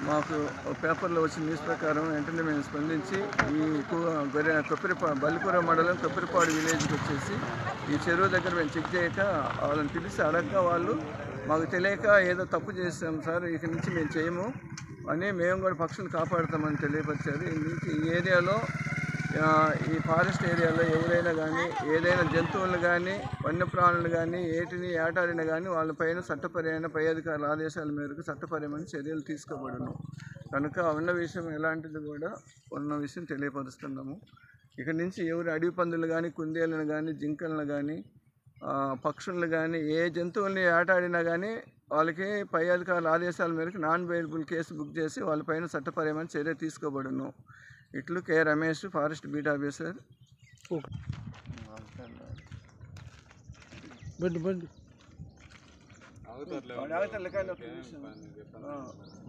మాకు పేపర్లో వచ్చిన న్యూస్ ప్రకారం వెంటనే మేము స్పందించి ఈ బల్లిపుర మండలం కొప్పెరపాడు విలేజ్కి వచ్చేసి ఈ చెరువు దగ్గర మేము చెక్ చేయక వాళ్ళని పిలిచి అడగక వాళ్ళు మాకు తెలియక ఏదో తప్పు చేసాం సార్, ఇక నుంచి మేము చేయము అని మేము కూడా పక్షులు కాపాడుతామని తెలియపరిచారు. ఈ ఏరియాలో ఈ ఫారెస్ట్ ఏరియాలో ఎవరైనా కానీ ఏదైనా జంతువులను కానీ వన్యప్రాణులు కానీ ఏటిని ఏటాడిన కానీ వాళ్ళపైన చట్టపరమైన పై అధికారుల ఆదేశాల మేరకు చట్టపరమైన చర్యలు తీసుకోబడును కనుక ఉన్న విషయం ఎలాంటిది కూడా ఉన్న విషయం తెలియపరుస్తున్నాము. ఇక నుంచి ఎవరు అడవి పందులు కానీ, కుందేళ్ళను కానీ, జింకలను కానీ, పక్షులను కానీ ఏ జంతువుల్ని ఏటాడినా కానీ వాళ్ళకి పై అధికారుల ఆదేశాల మేరకు నాన్ బెయిలబుల్ కేసు బుక్ చేసి వాళ్ళపైన చట్టపరమైన చర్య తీసుకోబడును. ఇట్లు కే రమేష్, ఫారెస్ట్ బీట్ ఆఫీసర్.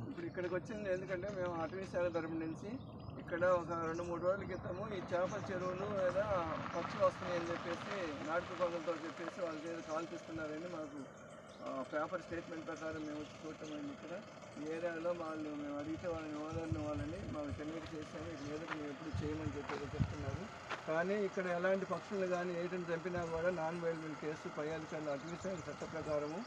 ఇప్పుడు ఇక్కడికి వచ్చింది ఎందుకంటే మేము అటవీ శాఖ తరపు నుంచి ఇక్కడ ఒక 2-3 రోజుల క్రితము ఈ చేపల చెరువులు లేదా పక్షులు వస్తున్నాయని చెప్పేసి నాటుకు పనులతో చెప్పేసి వాళ్ళకి ఏదో కాల్పిస్తున్నారని మాకు పేపర్ స్టేట్మెంట్ ప్రకారం మేము వచ్చి చూడటం ఇక్కడ ఈ ఏరియాలో మేము అడిగితే వాళ్ళని వాళ్ళని మాకు తెలియక చేసాము. ఇక మీద మేము ఎప్పుడు చేయమని చెప్పి చెప్తున్నారు. కానీ ఇక్కడ ఎలాంటి పక్షులు కానీ ఏటిని చంపినా కూడా నాన్ బెయిలబుల్ కేసు పై అధికారులు అటవీ శాఖ చట్ట ప్రకారము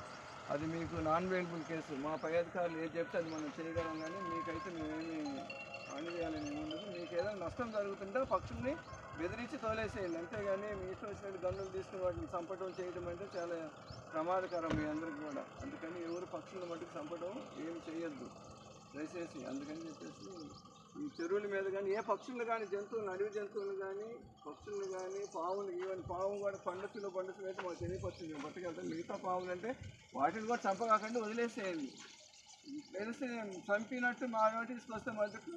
అది మీకు నాన్ బెయిలబుల్ కేసు. మా పై అధికారులు ఏది చెప్తే అది మనం చేయగలం, కానీ మీకైతే మేమేమి అనివేయాలని ఉండదు. మీకు ఏదైనా నష్టం జరుగుతుంటే పక్షుల్ని బెదిరించి తోలేసేయండి, అంతేగాని మీ ఇష్టం వచ్చినట్టు గన్నులు తీసుకుని వాటిని చంపడం చేయడం అంటే చాలా ప్రమాదకరం మీ అందరికి కూడా. అందుకని ఎవరు పక్షులను మట్టుకు చంపడం ఏమి చేయొద్దు దయచేసి. అందుకని చెప్పేసి ఈ చెరువుల మీద కానీ ఏ పక్షులు కానీ జంతువులు, అడవి జంతువులు కానీ, పక్షులను కానీ, పావులు, ఈవెన్ పాము కూడా పండుగలో అయితే మాకు తెలియపరుస్తుంది పట్టుకెళ్తాం. మిగతా పావులు అంటే వాటిని కూడా చంపకాకుండా వదిలేసేయండి. తెలిసి చంపినట్టు మా నోటీస్కి వస్తే మటుకు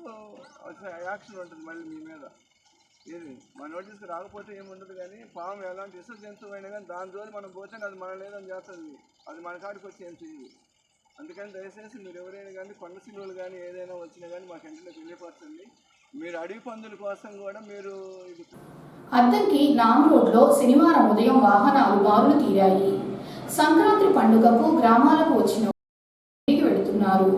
యాక్షన్ ఉంటుంది మళ్ళీ మీ మీద. ఏది మా నోటీస్కి రాకపోతే ఏముండదు, కానీ పాము ఎలాంటి విష జంతువు అయినా కానీ దాని జోలి మనం పోతే అది మన లేదని చేస్తుంది, అది మన కాడికి వచ్చి ఏం చేయదు. అందుకని దయచేసి మీరు ఎవరైనా కానీ కొండ సిలువలు కానీ ఏదైనా వచ్చినా కానీ మాకు వెంటనే తెలియపరచండి. మీరు అడవి పందుల కోసం కూడా మీరు అద్దంకి నామ్ రోడ్లో శనివారం ఉదయం వాహనాలు బారులు తీరాయి. సంక్రాంతి పండుగకు గ్రామాలకు వచ్చిన వెళుతున్నారు.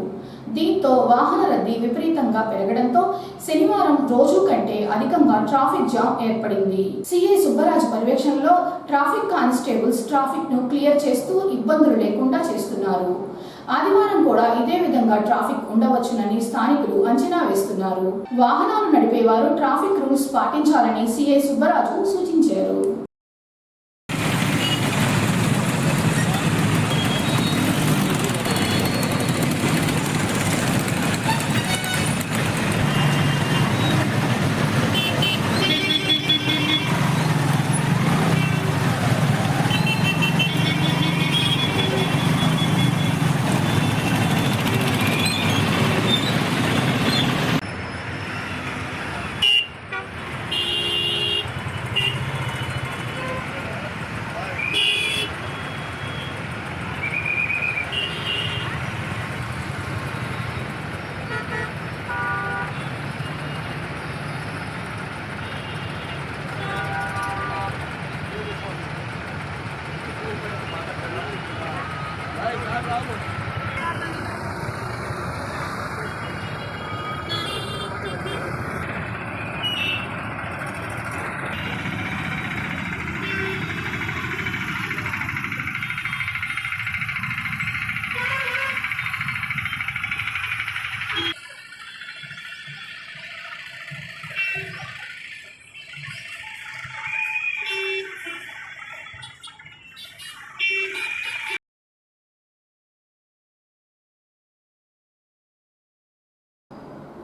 దీంతో వాహన రద్దీ విపరీతంగా పెరగడంతో శనివారం రోజు కంటే అధికంగా ట్రాఫిక్ జామ్ ఏర్పడింది. సిఐ సుబ్బరాజు పర్యవేక్షణలో ట్రాఫిక్ కానిస్టేబుల్స్ ట్రాఫిక్ ను క్లియర్ చేస్తూ ఇబ్బందులు లేకుండా చేస్తున్నారు. ఆదివారం కూడా ఇదే విధంగా ట్రాఫిక్ ఉండవచ్చునని స్థానికులు అంచనా వేస్తున్నారు. వాహనాలు నడిపేవారు ట్రాఫిక్ రూల్స్ పాటించాలని సిఐ సుబ్బరాజు సూచించారు.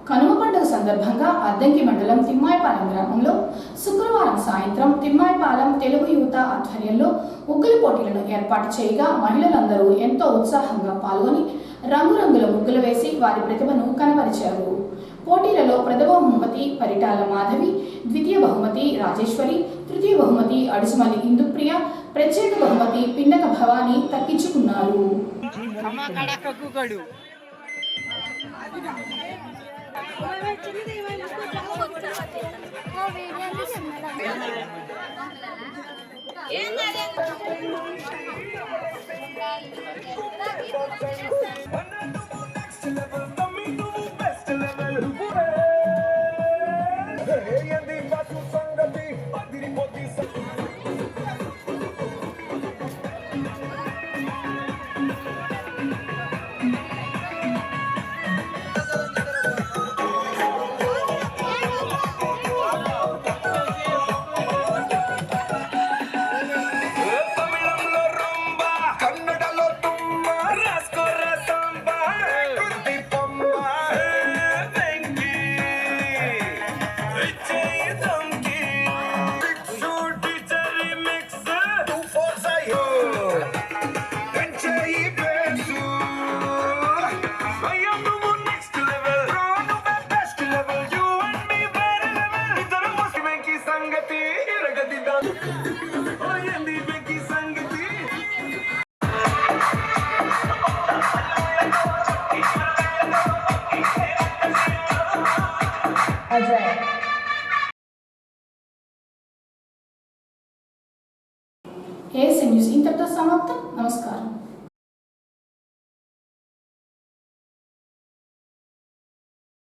కనుమ పండుగ సందర్భంగా అద్దంకి మండలం తిమ్మాయిపాలెం గ్రామంలో శుక్రవారం సాయంత్రం తిమ్మాయిపాలెం తెలుగు యువత ఆధ్వర్యంలో ముగ్గుల పోటీలను ఏర్పాటు చేయగా మహిళలందరూ ఎంతో ఉత్సాహంగా పాల్గొని రంగురంగుల ముగ్గులు వేసి వారి ప్రతిభను కనబరిచారు. పోటీలలో ప్రథమ బహుమతి పరిటాల మాధవి, ద్వితీయ బహుమతి రాజేశ్వరి, తృతీయ బహుమతి అడుసుమల్లి ఇందుప్రియ, ప్రత్యేక బహుమతి పిండక భవాని దక్కించుకున్నారు. ఏఎస్ఎన్ న్యూస్ ఇంతటితో సమాప్తం. నమస్కారం.